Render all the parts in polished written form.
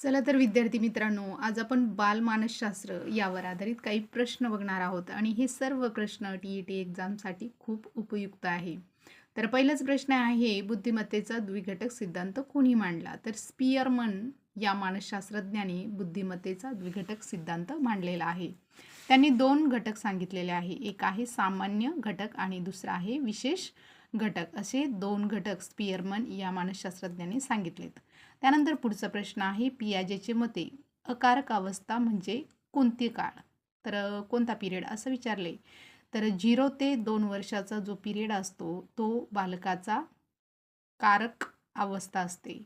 चला तर विद्यार्थी मित्रांनो, आज आपण बालमानसशास्त्र यावर आधारित काही प्रश्न बघणार आहोत आणि हे सर्व प्रश्न टी-ई-टी एक्झामसाठी खूप उपयुक्त आहे. तर पहिलाच प्रश्न आहे, बुद्धिमत्तेचा द्विघटक सिद्धांत कोणी मांडला? तर स्पियरमन या मानसशास्त्रज्ञाने बुद्धिमत्तेचा द्विघटक सिद्धांत मांडलेला आहे. त्यांनी 2 घटक सांगितलेले आहे. एक आहे सामान्य घटक आणि दुसरा आहे विशेष घटक. असे 2 घटक स्पियरमन या मानसशास्त्रज्ञाने सांगितलेत. त्यानंतर पुढचा प्रश्न आहे, पियाजेचे मते अकारक अवस्था म्हणजे कोणती काळ? तर कोणता पिरियड असं विचारले. तर 0 ते 2 वर्षाचा जो पिरियड असतो तो बालकाचा कारक अवस्था असते.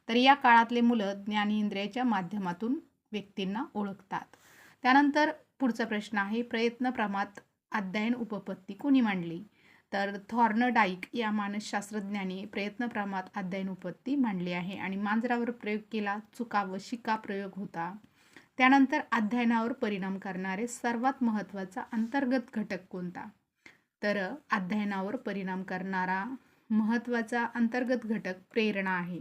तर या काळातले मुलं ज्ञानेंद्रियाच्या माध्यमातून व्यक्तींना ओळखतात. त्यानंतर पुढचा प्रश्न आहे, प्रयत्न प्रमाद अध्ययन उपपत्ती कोणी मांडली? तर थॉर्नडाईक या मानसशास्त्रज्ञाने प्रयत्न प्रमाद अध्ययन उपपत्ती मांडली आहे आणि मांजरावर प्रयोग केला, चुका व शिका प्रयोग होता. त्यानंतर अध्ययनावर परिणाम करणारे सर्वात महत्त्वाचा अंतर्गत घटक कोणता? तर अध्ययनावर परिणाम करणारा महत्त्वाचा अंतर्गत घटक प्रेरणा आहे.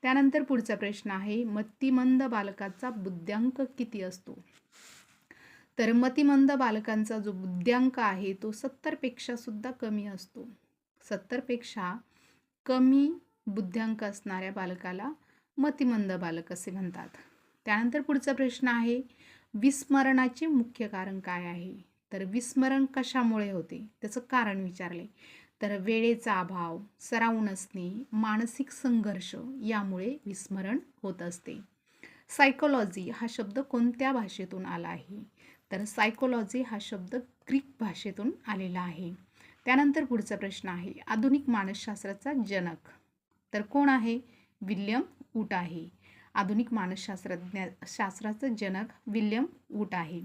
त्यानंतर पुढचा प्रश्न आहे, मतिमंद बालकाचा बुद्ध्यांक किती असतो? तर मतिमंद बालकांचा जो बुद्ध्यांक आहे तो 70 पेक्षा सुद्धा कमी असतो. 70 पेक्षा कमी बुद्ध्यांक असणाऱ्या बालकाला मतिमंद बालक असे म्हणतात. त्यानंतर पुढचा प्रश्न आहे, विस्मरणाचे मुख्य कारण काय आहे? तर विस्मरण कशामुळे होते त्याचं कारण विचारले. तर वेळेचा अभाव, सराव नसणे, मानसिक संघर्ष यामुळे विस्मरण होत असते. सायकोलॉजी हा शब्द कोणत्या भाषेतून आला आहे? तर सायकोलॉजी हा शब्द ग्रीक भाषेतून आलेला आहे. त्यानंतर पुढचा प्रश्न आहे, आधुनिक मानसशास्त्राचा जनक तर कोण आहे? विल्यम वूड आहे. आधुनिक शास्त्राचं जनक विल्यम वूड आहे.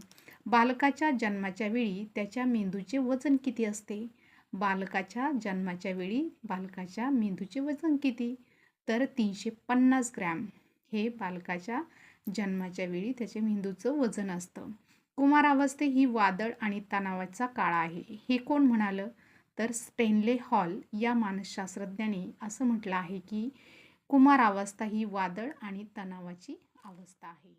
बालकाच्या जन्माच्या वेळी त्याच्या मेंदूचे वजन किती असते? बालकाच्या जन्माच्या वेळी बालकाच्या मेंदूचे वजन किती? तर 350 ग्रॅम हे बालकाच्या जन्माच्या वेळी त्याच्या मेंदूचं वजन असतं. कुमारावस्था ही वादळ आणि तणावाचा काळ आहे, हे कोण म्हणालं? तर स्टेनले हॉल या मानसशास्त्रज्ञाने असं म्हटलं आहे की कुमारावस्था ही वादळ आणि तणावाची अवस्था आहे.